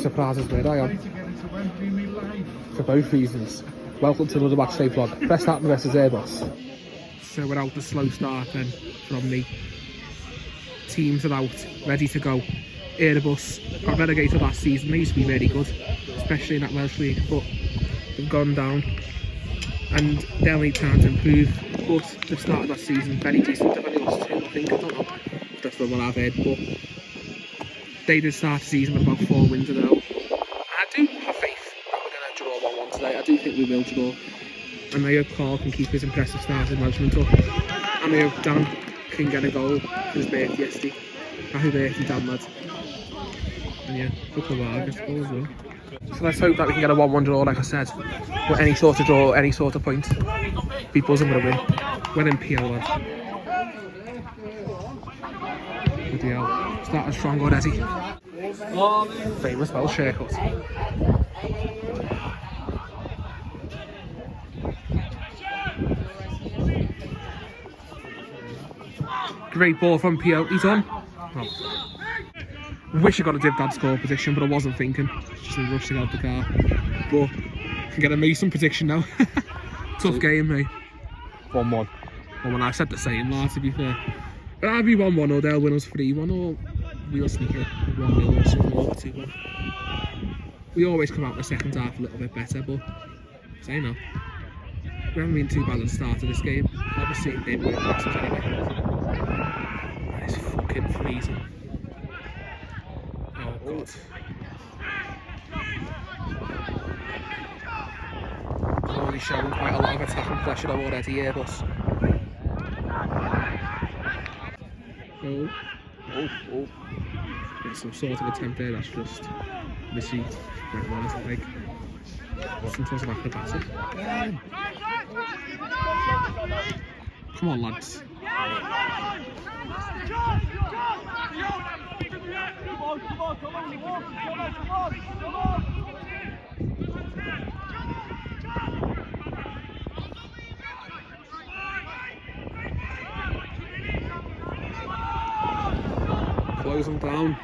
surprised as where I am. For both reasons. Welcome to another Matchday vlog. Prestatyn versus Airbus. So we're out the slow start then from me. Teams are out, ready to go. Airbus got relegated last season. They used to be really good, especially in that Welsh league, but they've gone down and they'll need time to improve. But they've started that season very decent. They've only lost 2, I think. I don't know if that's what I've heard, but they did start the season with about 4 wins in a row. I do have faith that we're going to draw 1-1 today. I do think we will draw. And I hope Carl can keep his impressive starting management up. And I hope Dan can get a goal for his birthday yesterday. Happy birthday, Dan, lad. And yeah, good for Varg, I suppose, as well. So let's hope that we can get a 1-1 draw, like I said. But any sort of draw, any sort of point, be buzzing with a win. We're in PL, lad. Bloody hell. Started strong already. Famous Welsh haircut. Great ball from PL. He's on. Oh. Wish I got a dad score position, but I wasn't thinking. Just rushing out the car. But I can get a Mason prediction now. Tough game, mate. 1-1. Well, I said the same, to be fair. But I'll be 1-1, or they'll win us 3-1, or we'll sneak it 1-0 or something, or 2-1. We always come out in the second half a little bit better, but say no. We haven't been too bad at the start of this game. Obviously, they've been passes anyway. It's fucking freezing. Oh god. Already showing quite a lot of attacking pressure already, Airbus. Oh. It's some sort of attempt there that's just missing. Right, well, it's like some sort of acrobatic. Come on, lads. Close them down.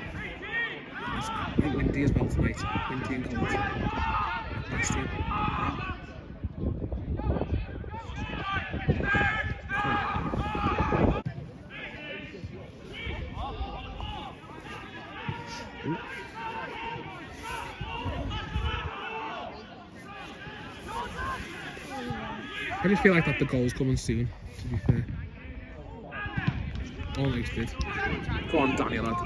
It's quite windy as well tonight. Windy and cold. Bastion. I just feel like that the goal's coming soon, to be fair. Almost did. Go on, Danny, lad.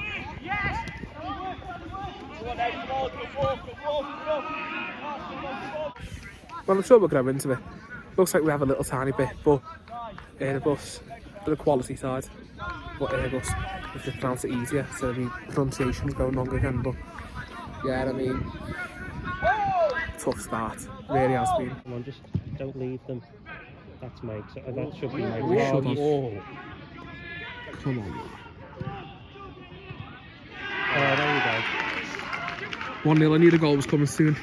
Well, I'm sure we're going to win to it. Looks like we have a little tiny bit, but Airbus, the quality side. But Airbus, if they pronounce it easier, so the pronunciation's going wrong again. But yeah, I mean, tough start. Really has been. Come on, just don't leave them. That's Mike. So that should be Mike. Come on. Oh, there you go. 1-0, I knew the goal was coming soon.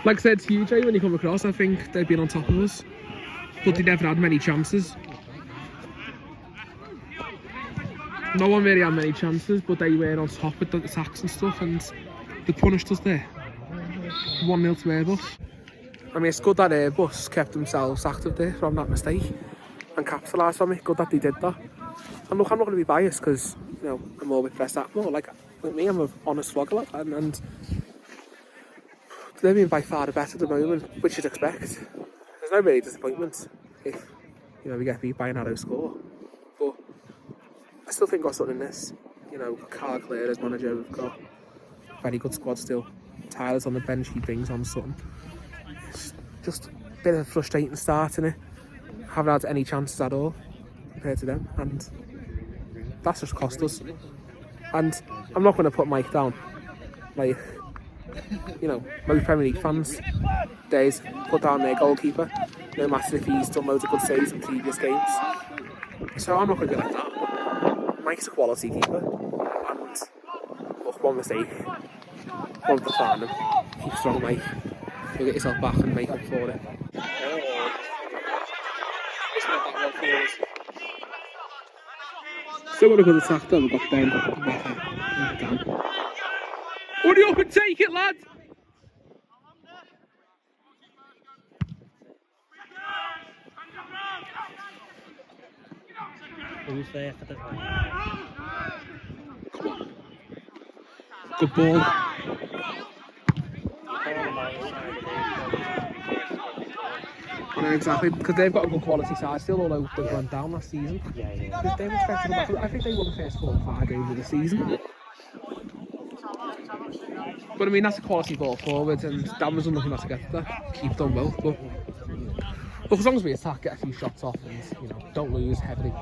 Like I said to you, Jay, when you come across, I think they've been on top of us. But they never had many chances. No one really had many chances, but they were on top with the attacks and stuff, and they punished us there. 1-0 to Airbus. I mean, it's good that Airbus kept themselves active there from that mistake and capitalised from it. Good that they did that. And look, I'm not going to be biased because, you know, I'm all with Prestatyn. No, like me, I'm an honest vlogger, and they're being by far the best at the moment, which you'd expect. There's no really disappointment if, you know, we get beat by a narrow score. But I still think we've got something in this. You know, Carl Clare as manager, we've got a very good squad still. Tyler's on the bench, he brings on something. It's just a bit of a frustrating start, innit? Haven't had any chances at all compared to them, and that's just cost us. And I'm not going to put Mike down. Like, you know, most Premier League fans days put down their goalkeeper, no matter if he's done loads of good saves in previous games. So I'm not going to be like that. Mike's a quality keeper, and look, one mistake, one to find him. Keep strong, Mike. You'll get yourself back and make up for it. Still got a good attack though. We've got Ben, Dan. Hurry up and take it, lad! Who's there for the... Come on. Good ball. Yeah, exactly, because they've got a good quality side still, although they've gone down last season. Yeah. They were expected to back. I think they won the first 4 or 5 games of the season. But I mean, that's a quality ball forward, and Dan was unlucky not to get that. Keep done well, but look, as long as we attack, get a few shots off, and don't lose heavily.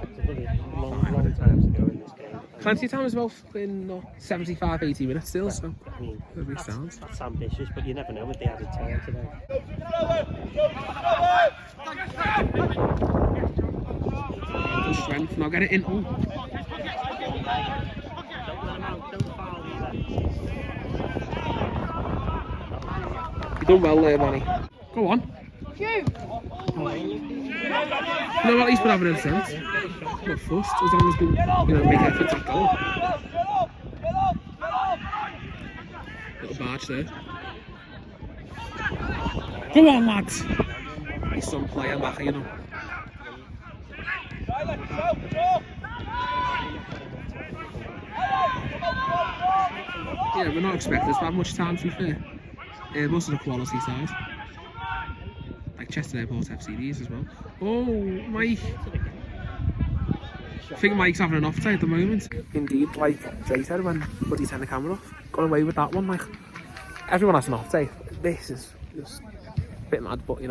Long time to go in this game. Plenty of time as well, in 75, 80 minutes still, so I mean, that'll be sound. that's ambitious, but you never know with the added time today. Good strength, now get it in. Oh. Don't foul either. You've done well there, Manny. Go on. No, at least we're having a sense. Not fussed, as long as we make efforts at goal. Little barge there. Go on, lads! He's some player back, you know. Yeah, we're not expecting us to have much time, to be fair. Airbus is a quality side. Like Chester Airport FCDs as well. Oh, Mike. I think Mike's having an off day at the moment. Indeed, like Jay said when Buddy turned the camera off. Got away with that one, like. Everyone has an off day. This is just a bit mad, but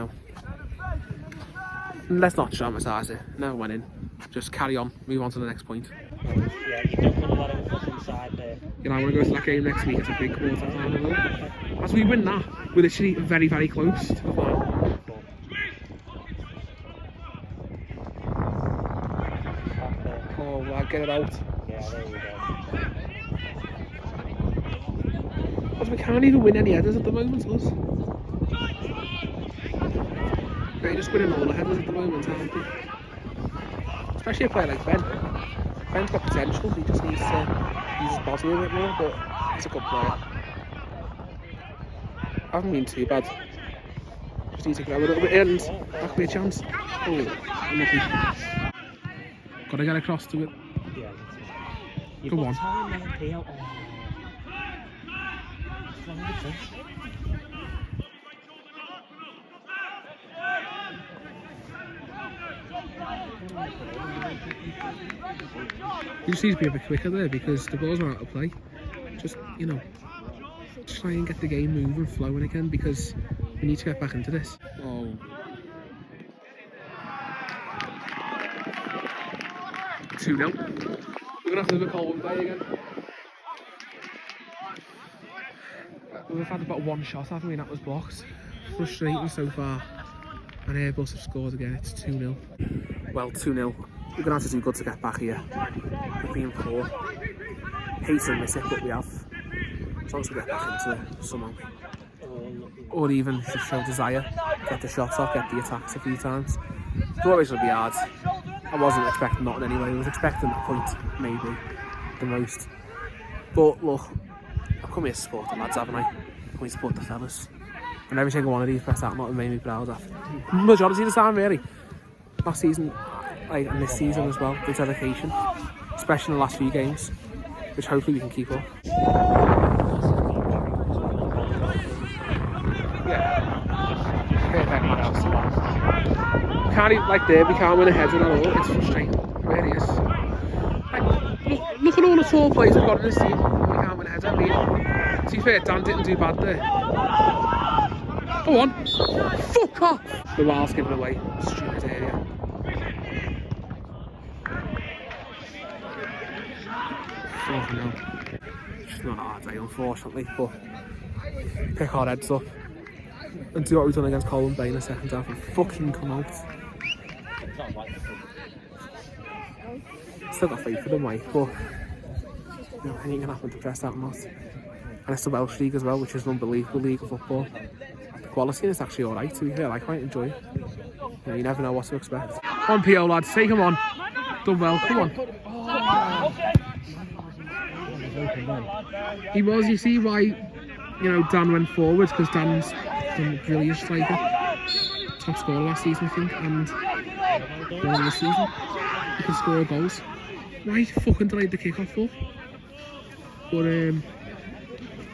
let's not dramatise it. Never went in. Just carry on, move on to the next point. Yeah, you don't put a lot of fuss inside there. I want to go to that game next week. It's a big quarter final. As we win that, we're literally very, very close to the final. Oh, well, get it out. Yeah, there we go. Because we can't even win any headers at the moment, us. They're just winning all the headers at the moment, aren't they? Especially a player like Ben. Ben's got potential, he just needs to use his body a bit more, but he's a good player. I haven't been too bad. Just need to grab a little bit in, and that could be a chance. Oh, unlucky. Got to get across to it. Yeah, that's it. Come on. You just need to be a bit quicker there because the ball's not out of play. Just, try and get the game moving, flowing again because we need to get back into this. Oh. Two 0. We're going to have to do a Colwyn play again. We've had about one shot, haven't we? And that was blocked. Frustrating so far. And Airbus have scored again. It's 2-0. Well, 2-0. We're going to have to do good to get back here. We've been poor. Hate to miss it, but we have. As long as we get back into it somehow. Or even just show desire. Get the shots off, get the attacks a few times. It's always going to be hard. I wasn't expecting nothing anyway. I was expecting a point, maybe, the most. But look, I've come here to support the lads, haven't I? I've come here to support the fellas. And every single one of these Prestatyn have made me proud of. Majority of the time, really. Last season, and this season as well, the dedication. Especially in the last few games, which hopefully we can keep up. Yeah. Perfect match. Can't even, we can't win a header at all. It's frustrating. It really is. Look at all the tall players we've got in this team. We can't win a header. I mean, to be fair, Dan didn't do bad there. Go on. Fuck off. The wild's given away. Stupid area. Fucking hell. It's not a hard day, unfortunately, but pick our heads up and do what we've done against Colwyn Bay in the second half and fucking come out. Still got faith for them, mate, but anything can happen to Prestatyn not. And it's the Welsh League as well, which is an unbelievable league of football. The quality is actually alright, to be fair. I quite enjoy it. You never know what to expect. Come on, PO lads, take him on. Done well, come on. He was, you see why, you know, Dan went forwards, because Dan's done brilliant striker. Top scorer last season, I think, and one this season. He can score goals. Why fucking delayed the kick-off for? But,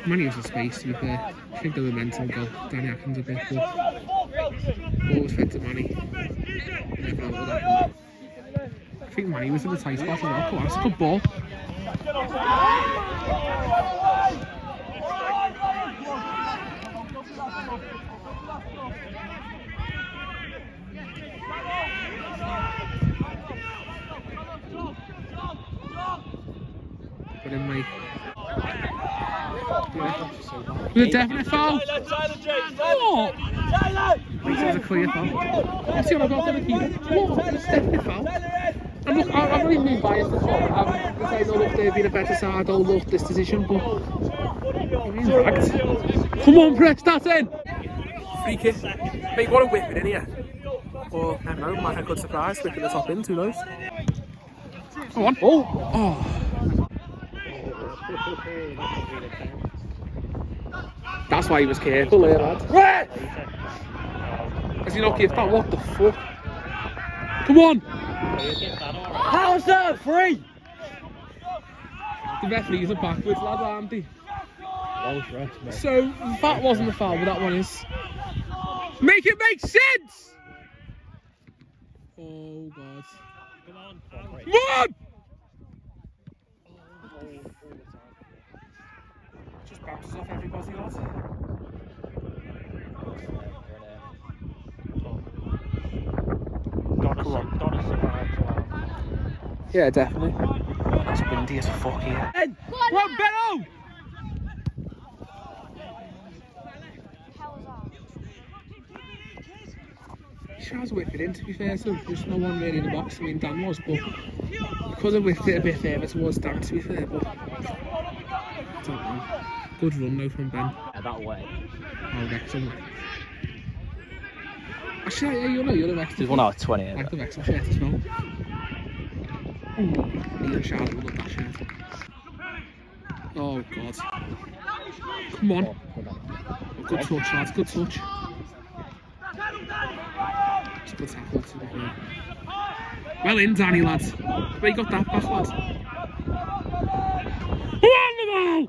Man uses space, to be fair. I think the momentum got Danny Atkins a bit, but ball was fed to Manny. Never know what happened. I think Manny was in the tight spot as well. Come on, that's a good ball. But in my... It was a definite foul. What? I think it was a clear foul. You see what I got for the keeper? What? It was a definite foul. And look, I'm not even being biased at all. I'm saying, oh look, they've been a better side, oh look, this decision, but... In fact... Come on, Prestatyn! Free kick. Mate, what a whipping in here. Or, I don't know, might have a good surprise, whipping the top in, who knows? Come on. Oh! Oh! That's why he was careful there, lad. Red! Has he not given that? What the fuck? Come on! How's that free? The referees are backwards, lad, aren't they? So, that wasn't the foul, but that one is. Make it make sense! Oh, God. Come on. Come on! Just bounces off everybody, lad. Gotta survive. Yeah, definitely. It's windy as fuck here. Come on, Benno! He tries to whip it in, to be fair, so there's no one really in the box. I mean, Dan was, but because I whipped it a bit further towards Dan, to be fair, but I don't know. Good run though from Ben. Yeah, that way. Oh, Wrexham. Actually, yeah, you're the Wrexham. There's one out of 20. I like the Wrexham shirt as well. Ooh, me and Charlotte will love that shirt. Oh, God. Come on. Good touch, lads, good touch. It's a good tackle, to be fair. Well in, Danny, lads. Where you got that back, lads? Wonderful!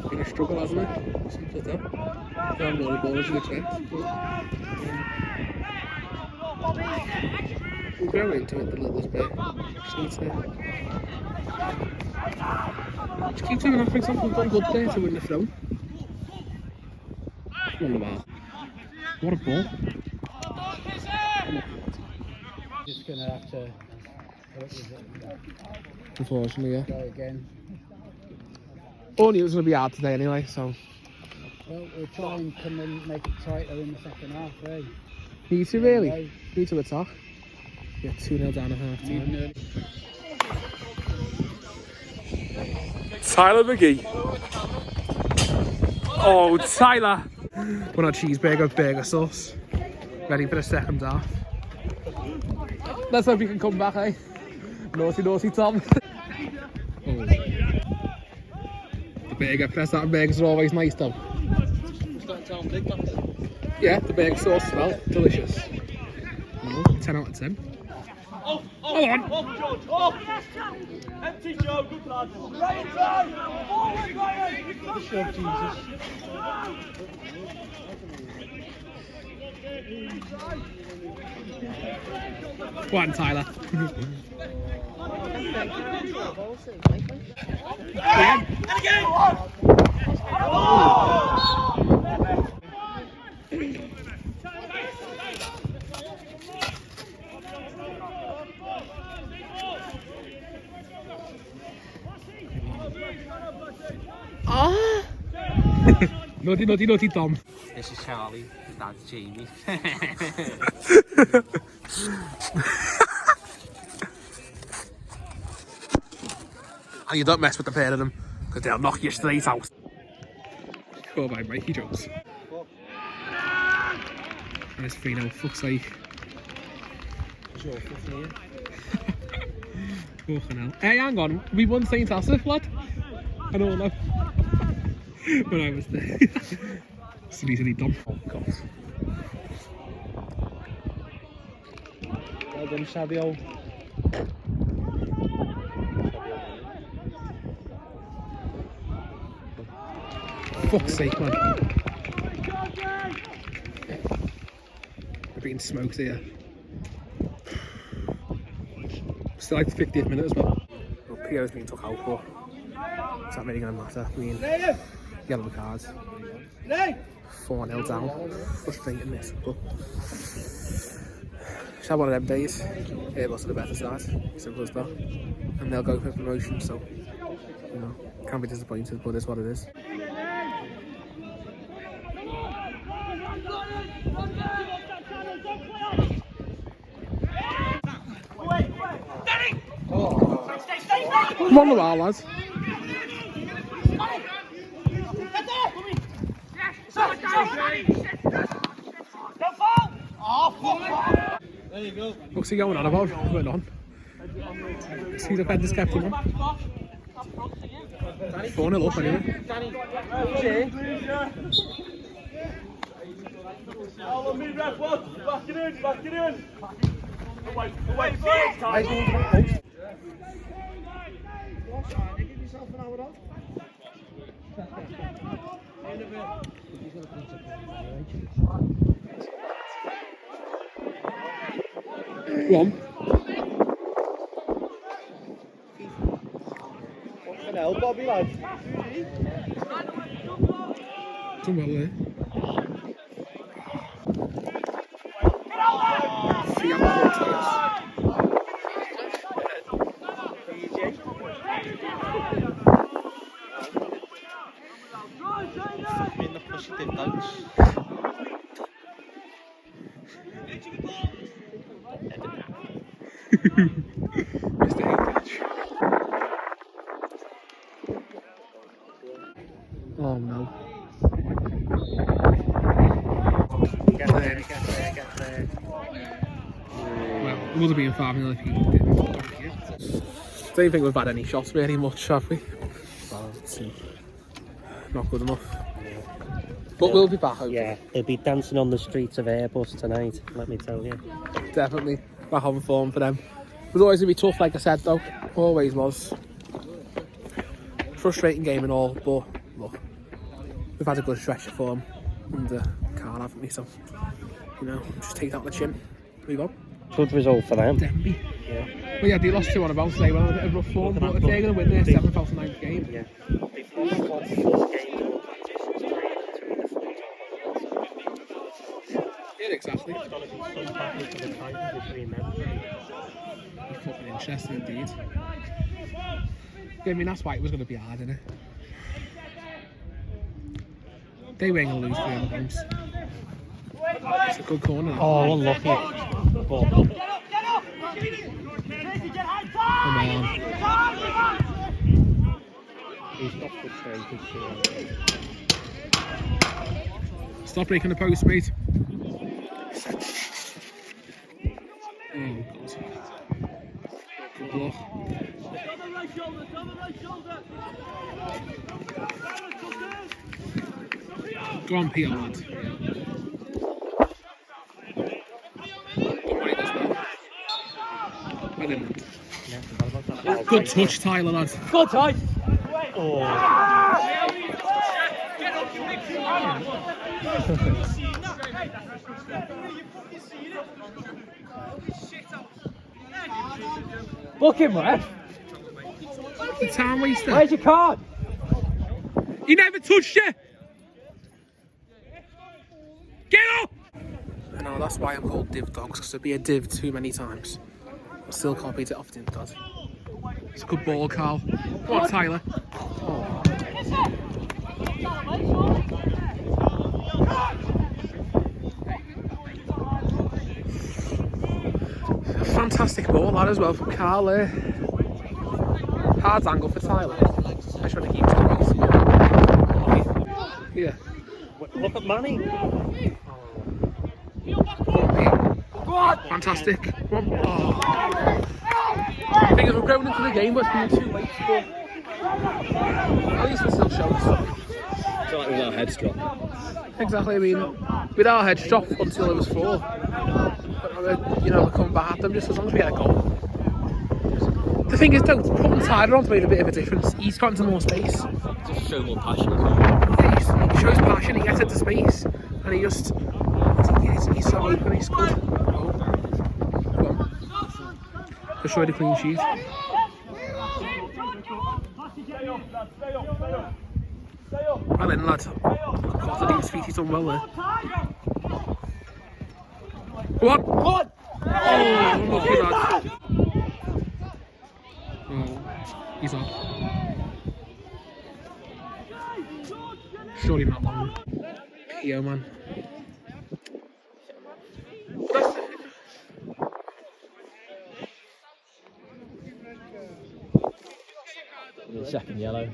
Been a struggle, hasn't it? Simple as that. Found more balls in the chest. We'll go into it a little bit. Just keep doing that, for example. We've done good there to win the throw. Wonderful. What a ball. Just gonna have to. Unfortunately, yeah. Go again. All knew it was going to be hard today anyway, so. Well, we'll try and come and make it tighter in the second half, eh? Need to really? Need to attack. Yeah, 2-0 down at half time. Tyler McGee. Oh, Tyler. Want a cheeseburger with burger sauce. Ready for the second half. Let's hope he can come back, eh? Naughty, naughty Tom. Oh. The burger, Prestatyn burgers are always nice, Tom. Yeah, the burger sauce as well. Delicious. No, 10 out of 10. Oh, on! George! Oh! Empty Joe, good lad! Ryan, try! Forward, Ryan! Good job, Jesus! Go on, Tyler. And again! Naughty, naughty, naughty Tom. This is Charlie. That's Jamie. And you don't mess with the pair of them, because they'll knock you straight out. Go by Mikey Jones. And it's 3-0, fuck's sake. It's your fucking here. Fucking hell. Hey, hang on, we won St. Asaph, lad. I don't know. When I was there. So easily done. Oh, God. Well done, Sabio. Fuck's sake, man. We're being smoked here. Still like the 50th minute as well. Well, PO's being took out for. It's not really going to matter. I mean, yellow cards. 4-0 down. Frustrating this, but just have one of them days. Airbus are the better side. Simple as that. And they'll go for promotion, so you know, can't be disappointed, but it's what it is. Come on the wall, lads. There you go. What's he going on about? What's going on? See the defender's kept him on. 4-0 up anyway. Follow me, ref, what? Back it in, back it in. Away, Give yourself an hour off. Go on. Fucking hell, Bobby, lad. Come on, there. In the push it did dance. Mr. English. Oh no. Get there. Well, it would have been 5-0 if you didn't. Don't think we've had any shots very much, have we? Well, not good enough. But we'll be back, hopefully. Yeah, they'll be dancing on the streets of Airbus tonight, let me tell you. Definitely back on form for them. It was always going to be tough, like I said, though. Always was. Frustrating game and all, but look, we've had a good stretch of form under Carl, haven't we? So, you know, just take that on the chin. Move on. Good result for them. Definitely. Yeah. Well, yeah, they lost 2 on a bounce today. Well, a bit of rough form, but if they're going to win their 7th out of 9th game. Yeah. They've lost one first game. Yeah, exactly. It's going to be some battle for the title between them. Fucking interesting indeed. Yeah, I mean, that's why it was going to be hard, innit? They weren't going to lose 3 on the bounce. It's a good corner. Oh, unlucky. But Get up! Come on. he's got frustrated. Stop breaking the post, mate. Oh, God. Good luck. Go on, Peter, lad. Don't worry, there's no. I didn't. Good touch, Tyler, lad. Go, Ty! Book him, ref. The time waster. Where's your card? He never touched you. Get up! I know, that's why I'm called Div Dogs, because I'd be a div too many times. I still can't beat it off Div Dog. It's a good ball, Carl. Go on, Tyler. Oh. Fantastic ball, that as well from Carl there. Hard angle for Tyler. I should have kept it. Yeah. Look at Manny. Fantastic. Come on. Oh. I think we're growing into the game, but it's been too late. But at least it's still showing stuff. It's like with our heads drop. Exactly, I mean, with our heads dropped until it was 4. But, you know, we're coming back at them just as long as we get a goal. The thing is, though, putting Tyler on's made a bit of a difference. He's got into more space. Just show more passion. Yeah, he shows passion, he gets into space, and he just. He's so open, he's good. Come on. Just show the clean sheet. Well then, lad. Got to his feet, he's done well there. Go on! Oh, lucky lad. Oh, he's off. Surely not long. Yo, man. Second yellow.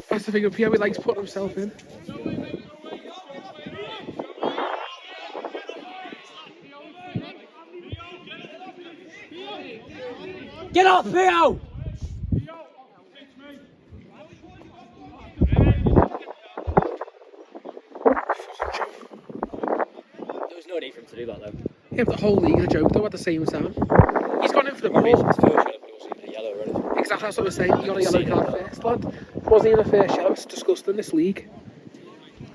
That's the thing of Pierre, he likes putting himself in. Get up, Theo! There was no need for him to do that though. Yeah, but the whole league's a joke though at the same time. He's gone in for the ball. Exactly, that's what we're saying. He got a yellow card first, lad. It wasn't even a first yellow, it's disgusting, this league.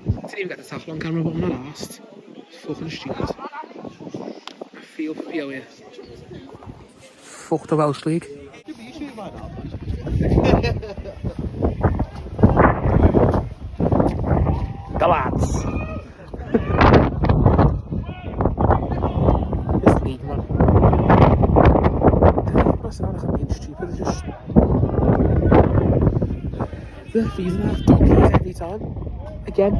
Didn't even get the tackle on camera, but I'm not arsed. It's fucking stupid. I feel for Pio here. Fuck the Welsh League. The lads. This league, man. I sound like I'm being stupid. It's just the referees have donkeys every time. Again,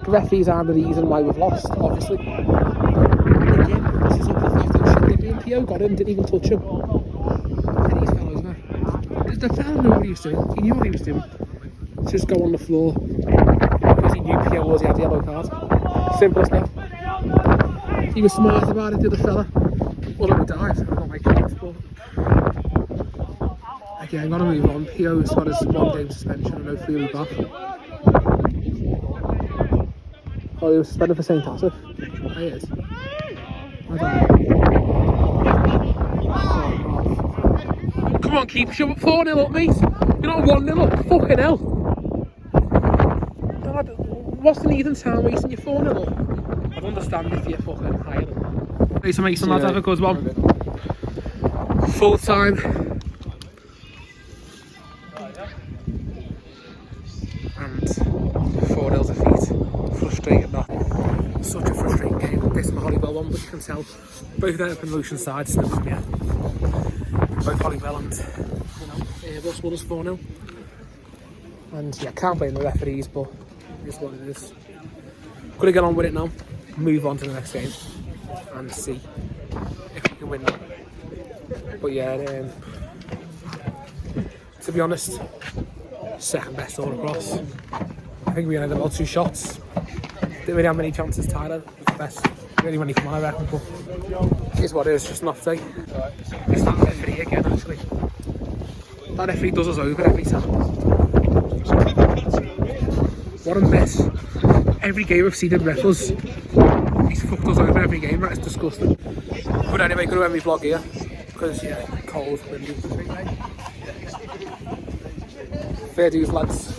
the referees aren't the reason why we've lost, obviously. Again, this is like the fact that shit they being PO got him, didn't even touch him. And he's fell over. The fella knew what he was doing. He knew what he was doing. Just go on the floor because he knew PO was, he had the yellow card. Simple as that. He was smart about it, the other fella. Well, it died. I'm not making it, but again, I'm gonna move on. PO's got his 1 game suspension and hopefully he'll be back. Oh, he was suspended for St. Asaph. Oh, he is. I don't know. Come on, keep shove up 4-0 up, mate. You're not 1-0 up. Fucking hell. God, what's the need in time wasting? You're 4-0 up. I'd understand if you're fucking higher than that. Mason, lads, have a good one. Full time. And 4-0 defeat. Frustrating that. Such a frustrating game. This is my Holywell one, but you can tell both their promotion sides still from here. Both Holywell and Airbus won us 4-0. And yeah, can't blame the referees, but it's what it is. Gotta get on with it now. Move on to the next game and see if we can win that. But yeah, to be honest, second best all across. I think we only had about 2 shots. Didn't really have many chances. Tyler was the best. Really when he came on, I reckon, but here's what it is, just not today. It's that referee again, actually. That referee does us over every time. What a mess. Every game I've seen him refers, he's fucked us over every game, right? It's disgusting. But anyway, gonna end my vlog here, because yeah, cold, windy. Fair dues, lads.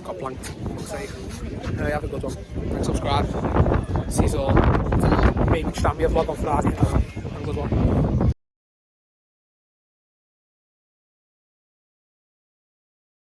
Got blanked, have a good one. And subscribe. See you all. Maybe just have me a vlog on Friday. Have a good one.